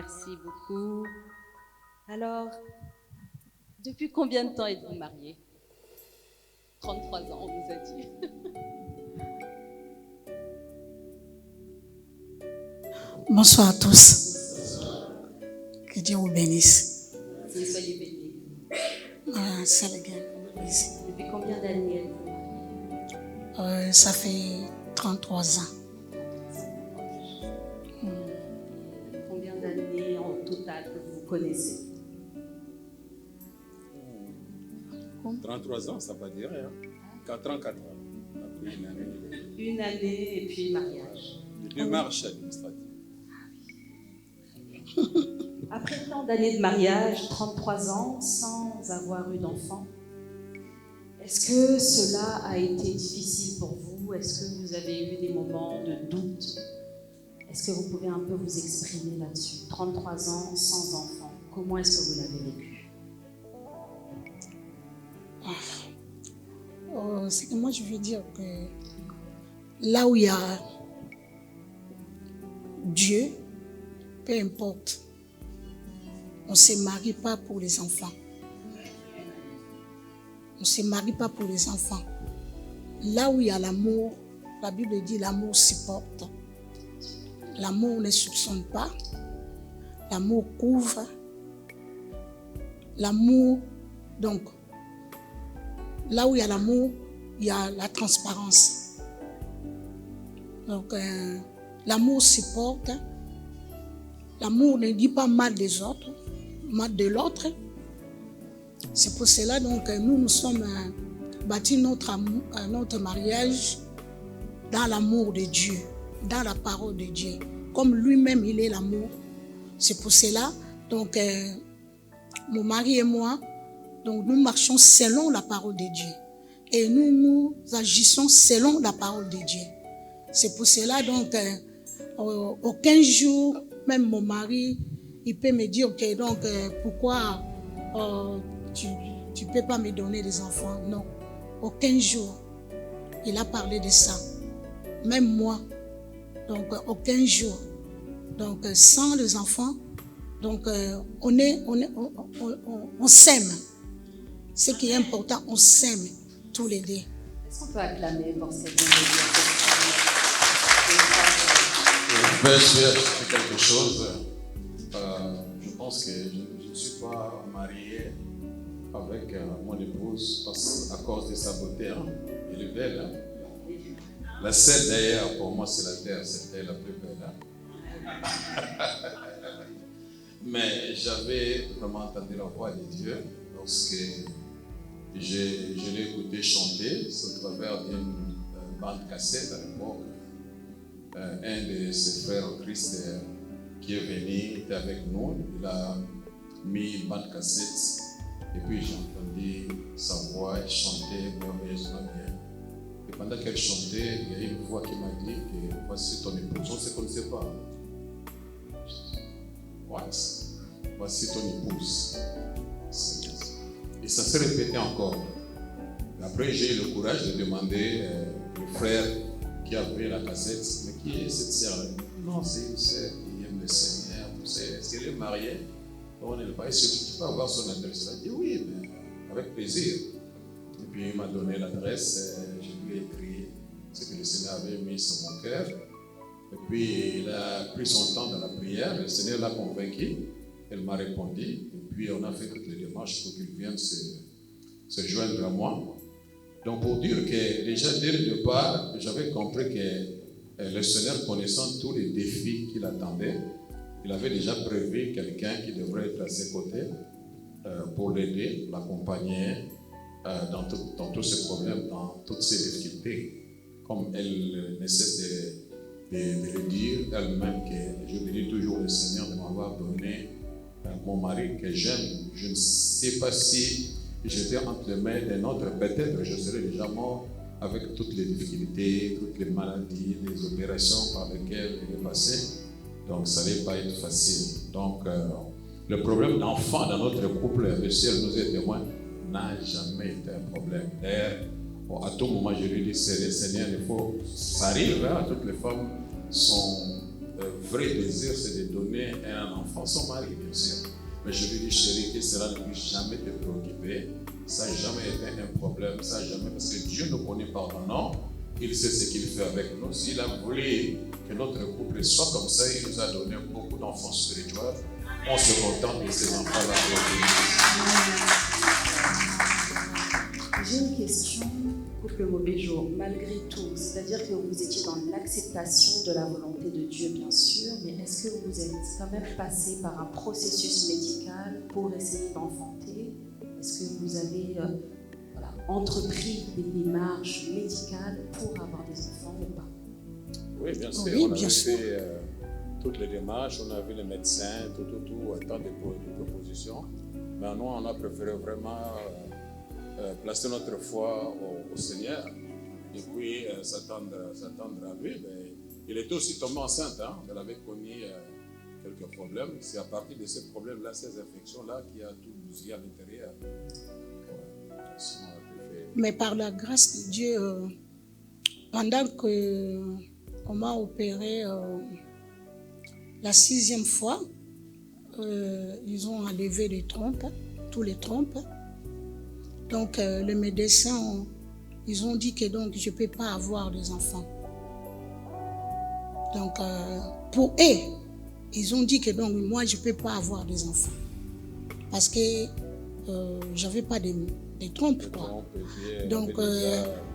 Merci beaucoup. Alors, depuis combien de temps êtes-vous mariés? 33 ans, on nous a dit. Bonsoir à tous. Que Dieu vous bénisse. Soyez bénis. C'est le gars. Depuis combien d'années êtes-vous mariés? Ça fait 33 ans. Combien d'années en total que vous connaissez? 33 ans, ça ne veut dire rien. 4 ans. Après une année. Une année et puis mariage. Les démarches administratives. Après tant d'années de mariage, 33 ans, sans avoir eu d'enfant, est-ce que cela a été difficile pour vous? Est-ce que vous avez eu des moments de doute? Est-ce que vous pouvez un peu vous exprimer là-dessus? 33 ans sans enfant, comment est-ce que vous l'avez vécu? Moi, je veux dire que là où il y a Dieu, peu importe, on ne se marie pas pour les enfants. On ne se marie pas pour les enfants. Là où il y a l'amour, la Bible dit l'amour supporte. L'amour ne soupçonne pas. L'amour couvre. L'amour, donc, là où il y a l'amour, il y a la transparence. Donc, l'amour supporte. L'amour ne dit pas mal des autres, mal de l'autre. C'est pour cela donc nous sommes bâtis notre mariage dans l'amour de Dieu, dans la parole de Dieu. Comme lui-même, il est l'amour. C'est pour cela, donc, mon mari et moi, donc, nous marchons selon la parole de Dieu. Et nous agissons selon la parole de Dieu. C'est pour cela, donc, aucun jour, même mon mari, il peut me dire, ok, donc, pourquoi tu ne peux pas me donner des enfants? Non, aucun jour, il a parlé de ça. Même moi, donc, aucun jour. Donc, sans les enfants, donc, on s'aime. Ce qui est important, on s'aime tous les deux. Est-ce qu'on peut acclamer pour cette vie? Je vais ajouter quelque chose. Je pense que je ne suis pas marié avec mon épouse à cause de sa beauté. Elle est belle. Hein? La seule d'ailleurs, pour moi, c'est la terre. C'est elle la plus belle. Hein? Mais j'avais vraiment entendu la voix de Dieu lorsque je l'ai écouté chanter au travers d'une bande cassette à l'époque. Un de ses frères en Christ qui est venu, était avec nous, il a mis une bande cassette et puis j'ai entendu sa voix, elle chantait merveilleusement bien. Et pendant qu'elle chantait, il y a une voix qui m'a dit que voici ton épouse. On ne se connaissait pas. What? Voici ton épouse. Et ça s'est répété encore. Après, j'ai eu le courage de demander au frère qui avait la cassette, mais qui est cette sœur? Non, c'est une sœur qui aime le Seigneur. Est-ce qu'elle est mariée? On n'est pas. Est-ce que tu peux avoir son adresse? Il a dit oui, mais avec plaisir. Et puis il m'a donné l'adresse, je lui ai écrit ce que le Seigneur avait mis sur mon cœur. Et puis il a pris son temps dans la prière, le Seigneur l'a convaincu, elle m'a répondu, et puis on a fait toutes les démarches pour qu'il vienne se joindre à moi. Donc pour dire que déjà dès le départ, j'avais compris que le Seigneur, connaissant tous les défis qu'il attendait, il avait déjà prévu quelqu'un qui devrait être à ses côtés pour l'aider, l'accompagner dans tous ses problèmes, dans toutes ses difficultés. Comme elle ne cesse de le dire elle-même, que je bénis toujours le Seigneur de m'avoir donné mon mari que j'aime. Je ne sais pas si j'étais entre les mains d'un autre, peut-être je serais déjà mort avec toutes les difficultés, toutes les maladies, les opérations par lesquelles il est passé. Donc ça n'allait pas être facile. Donc le problème d'enfant dans notre couple, le ciel nous est témoin, n'a jamais été un problème. D'ailleurs, à tout moment je lui dis, Seigneur, il faut, ça arrive, hein, toutes les femmes sont vrai désir, c'est de donner un enfant à son mari, bien sûr. Mais je lui dis, chérie, que cela ne puisse jamais te préoccuper. Ça n'a jamais été un problème, ça n'a jamais. Parce que Dieu nous connaît par nos noms, il sait ce qu'il fait avec nous. S'il a voulu que notre couple soit comme ça, il nous a donné beaucoup d'enfants spirituels. On se contente de ces enfants-là. J'ai une question, couple Mobejo, malgré tout, c'est-à-dire que vous étiez dans l'acceptation de la volonté de Dieu, bien sûr, mais est-ce que vous êtes quand même passé par un processus médical pour essayer d'enfanter? Est-ce que vous avez entrepris des démarches médicales pour avoir des enfants ou pas? Oui, bien sûr. Oui, on bien avait sûr. fait toutes les démarches, on a vu les médecins, tout, tant de propositions. Mais nous, on a préféré vraiment placer notre foi au Seigneur et puis s'attendre à lui. Mais il était aussi tombé enceinte, hein. Elle avait connu quelques problèmes. C'est à partir de ces problèmes-là, ces infections-là, qui a tout bousillé à l'intérieur. Mais par la grâce de Dieu, pendant qu'on m'a opéré la 6e fois, ils ont enlevé les trompes, tous les trompes. Donc les médecins, ils ont dit que donc, je ne peux pas avoir des enfants. Donc pour eux, ils ont dit que donc, moi je ne peux pas avoir des enfants. Parce que je n'avais pas des trompes. Quoi. Donc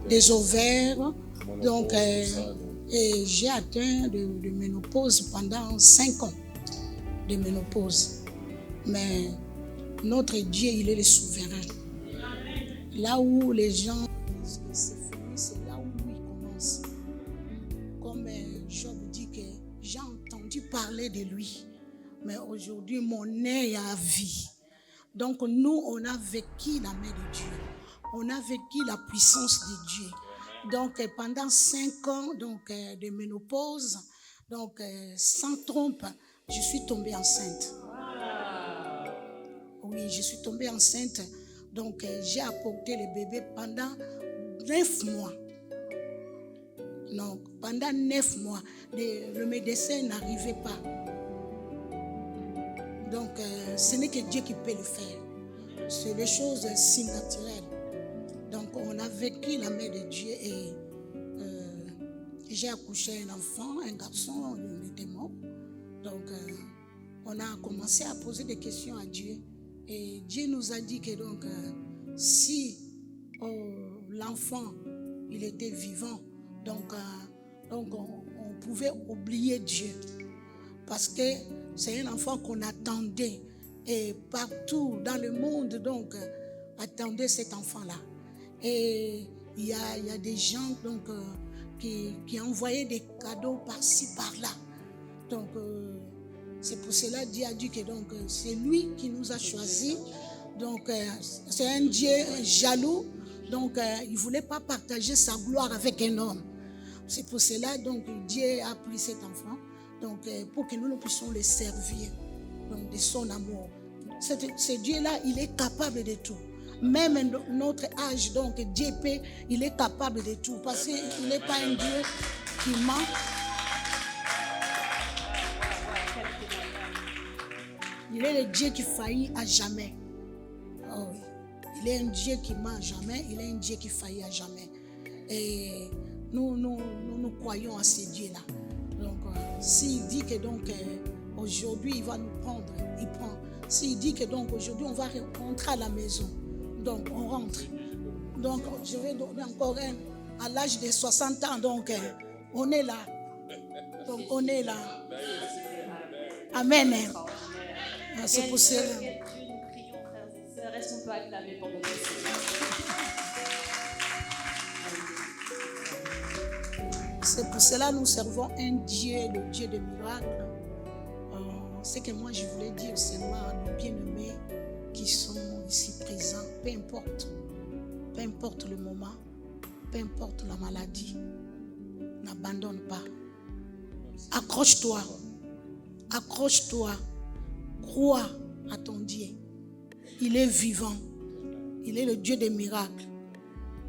des ovaires. Donc, et j'ai atteint de ménopause pendant 5 ans de ménopause. Mais notre Dieu, il est le souverain. Là où les gens disent que c'est fini, c'est là où lui commence. Comme Job dit que j'ai entendu parler de lui, mais aujourd'hui mon œil a vie. Donc nous, on a vécu la main de Dieu. On a vécu la puissance de Dieu. Donc pendant 5 ans donc, de ménopause, donc sans trompe, je suis tombée enceinte. Oui, je suis tombée enceinte. Donc j'ai apporté le bébé pendant 9 mois. Donc pendant 9 mois, le médecin n'arrivait pas. Donc ce n'est que Dieu qui peut le faire. C'est des choses si naturelles. Donc on a vécu la main de Dieu et j'ai accouché un enfant, un garçon, il était mort. Donc on a commencé à poser des questions à Dieu. Et Dieu nous a dit que donc, si l'enfant il était vivant, donc on pouvait oublier Dieu. Parce que c'est un enfant qu'on attendait. Et partout dans le monde, donc, attendait cet enfant-là. Et il y a des gens donc, qui envoyaient des cadeaux par-ci, par-là. Donc, c'est pour cela que Dieu a dit que donc, c'est lui qui nous a choisis. Donc, c'est un Dieu jaloux. Donc, il ne voulait pas partager sa gloire avec un homme. C'est pour cela donc Dieu a pris cet enfant donc, pour que nous puissions le servir donc, de son amour. Ce Dieu-là, il est capable de tout. Même notre âge, donc Dieu peut, il est capable de tout. Parce qu'il n'est pas un Dieu qui ment. Il est le Dieu qui faillit à jamais. Oh oui. Il est un Dieu qui ment à jamais. Il est un Dieu qui faillit à jamais. Et nous croyons à ce Dieu-là. Donc, s'il dit que donc aujourd'hui il va nous prendre, il prend. S'il dit que donc aujourd'hui on va rentrer à la maison, donc on rentre. Donc, je vais donner encore un à l'âge de 60 ans. Donc, on est là. Donc, on est là. Amen. C'est pour cela. Nous prions, frères et sœurs. Est-ce qu'on peut acclamer pour notre Seigneur? C'est pour cela que nous servons un Dieu, le Dieu de miracles. Ce que moi je voulais dire seulement à nos bien-aimés qui sont ici présents, peu importe le moment, peu importe la maladie, n'abandonne pas. Accroche-toi, crois à ton Dieu. Il est vivant, il est le Dieu des miracles.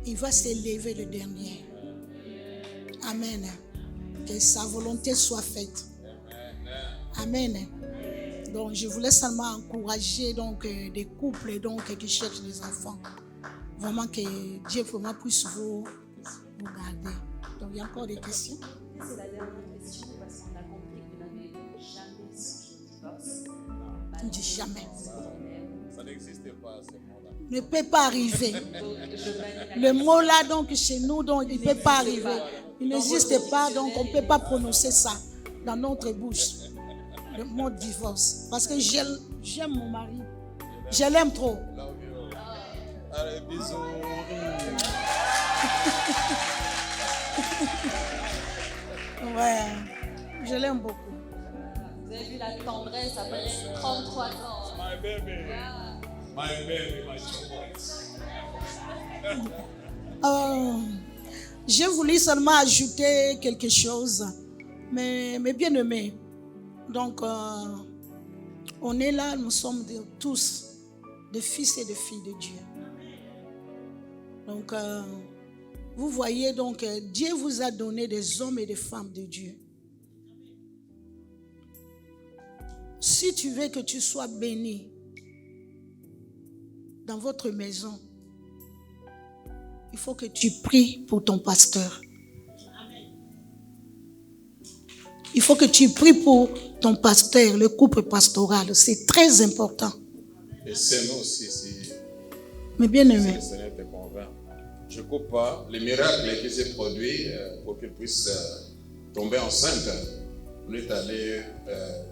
Il va s'élever le dernier. Amen. Que sa volonté soit faite. Amen. Donc, je voulais seulement encourager donc, des couples donc, qui cherchent des enfants. Vraiment que Dieu vraiment puisse vous garder. Donc, il y a encore des questions? C'est la dernière question parce qu'on a compris que vous n'avez jamais songé au divorce. Jamais. Ça n'existait pas, ce mot-là. Ne peut pas arriver. Le mot là, donc, chez nous, donc, il ne peut pas arriver. Il n'existe pas, donc on ne peut pas prononcer ça dans notre bouche. Le mot divorce. Parce que j'aime mon mari. Je l'aime trop. Allez, bisous. Ouais, je l'aime beaucoup. Vous avez vu la tendresse après 33 ans. My baby. My baby, my child. J'ai voulu seulement ajouter quelque chose. Mais bien aimés, donc on est là, nous sommes tous des fils et des filles de Dieu. Donc vous voyez donc Dieu vous a donné des hommes et des femmes de Dieu. Si tu veux que tu sois béni dans votre maison, il faut que tu pries pour ton pasteur. Il faut que tu pries pour ton pasteur, le couple pastoral. C'est très important. Et c'est nous aussi, si Mais bien aimé. le Seigneur te convainc. Je ne coupe pas les miracles qui s'est produit pour qu'il puisse tomber enceinte. On est allé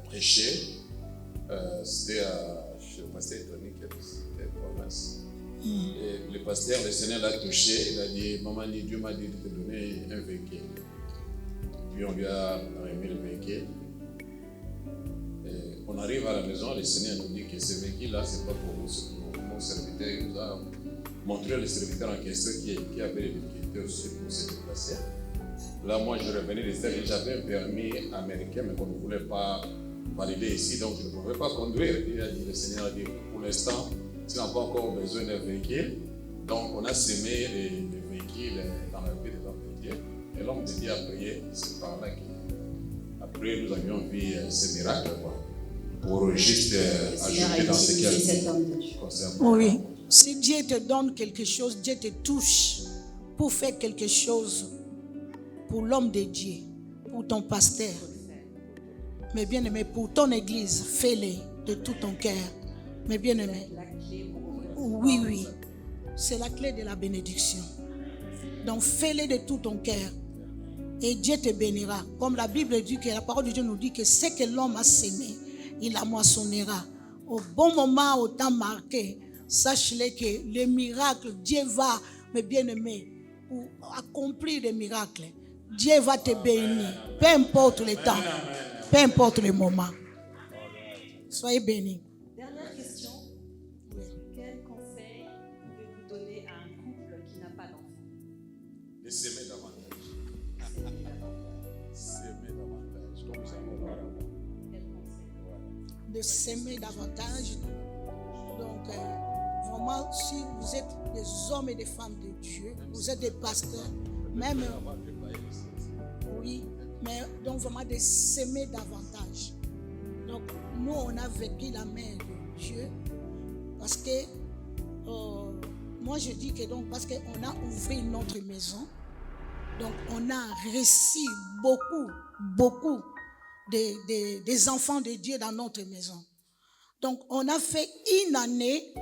prêcher. C'était chez le pasteur Tony, qui était province. Et le pasteur, le Seigneur l'a touché. Il a dit, maman, Dieu m'a dit de te donner un véhicule. Puis on lui a remis le véhicule. Et on arrive à la maison, le Seigneur nous dit que ce véhicule-là, ce n'est pas pour vous, c'est pour mon serviteur. Il nous a montré le serviteur en question qui avait les difficultés aussi pour se déplacer. Là, moi, je revenais des États-Unis, j'avais un permis américain, mais qu'on ne voulait pas valider ici, donc je ne pouvais pas conduire. Le Seigneur a dit, pour l'instant, tu n'as pas encore besoin d'un véhicule. Donc, on a semé les véhicules dans la vie de l'homme de Dieu. Et l'homme de Dieu a prié, c'est par là qu'après nous avions vu ces miracles, pour juste ajouter dans ce qu'il concerne. Oui. Si Dieu te donne quelque chose, Dieu te touche pour faire quelque chose pour l'homme de Dieu, pour ton pasteur. Mais bien aimé, pour ton église, fais-le de tout ton cœur. Mais bien aimé, oui, c'est la clé de la bénédiction. Donc fais-le de tout ton cœur. Et Dieu te bénira. Comme la Bible dit, que la parole de Dieu nous dit que ce que l'homme a semé, il la moissonnera. Au bon moment, au temps marqué, sache-le que les miracles, Dieu va, mes bien-aimés, pour accomplir des miracles. Dieu va te bénir. Peu importe le temps, peu importe le moment. Soyez bénis. Dernière question. Quel conseil pouvez-vous donner à un couple qui n'a pas d'enfant? De s'aimer davantage. S'aimer davantage. Comme ça, Quel conseil? De s'aimer davantage. Donc, vraiment, si vous êtes des hommes et des femmes de Dieu, vous êtes des pasteurs, même, oui, mais donc vraiment de s'aimer davantage. Donc, nous, on a vécu la main de Dieu parce que, moi je dis que donc, parce qu'on a ouvert notre maison, donc on a reçu beaucoup des enfants de Dieu dans notre maison. Donc, on a fait une année,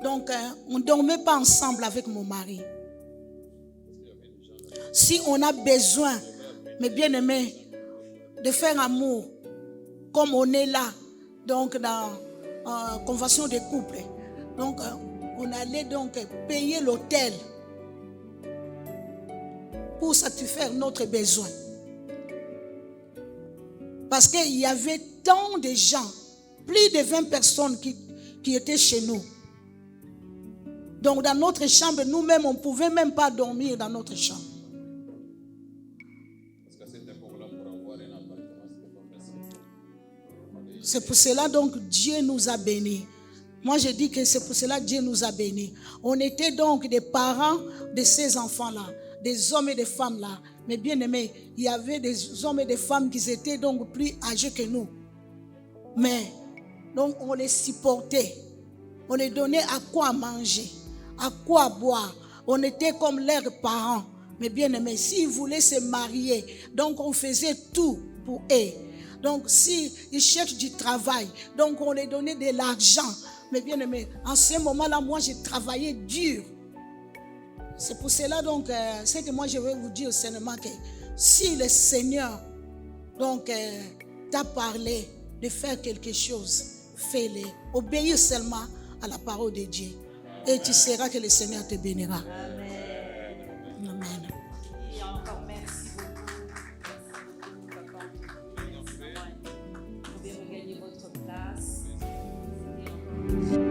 donc on ne dormait pas ensemble avec mon mari. Si on a besoin, mes bien-aimés, de faire amour, comme on est là, donc dans convention de couple, donc on allait donc payer l'hôtel pour satisfaire notre besoin. Parce qu'il y avait tant de gens, plus de 20 personnes qui étaient chez nous. Donc dans notre chambre, nous-mêmes, on ne pouvait même pas dormir dans notre chambre. C'est pour cela donc Dieu nous a bénis. Moi je dis que c'est pour cela que Dieu nous a bénis. On était donc des parents de ces enfants-là, des hommes et des femmes-là. Mais bien aimés, il y avait des hommes et des femmes qui étaient donc plus âgés que nous. Mais, donc, on les supportait. On les donnait à quoi manger, à quoi boire. On était comme leurs parents. Mais bien aimés, s'ils voulaient se marier, donc on faisait tout pour eux. Donc, s'ils cherchent du travail, donc on les donnait de l'argent. Mais bien aimés, en ce moment-là, moi, j'ai travaillé dur. C'est pour cela, donc, c'est que moi, je vais vous dire seulement que si le Seigneur, donc, t'a parlé de faire quelque chose, fais-le. Obéis seulement à la parole de Dieu. Et tu sauras que le Seigneur te bénira. Amen. Amen. Et encore merci beaucoup. Merci beaucoup, papa. Merci, maman. Vous pouvez regagner votre place. Et encore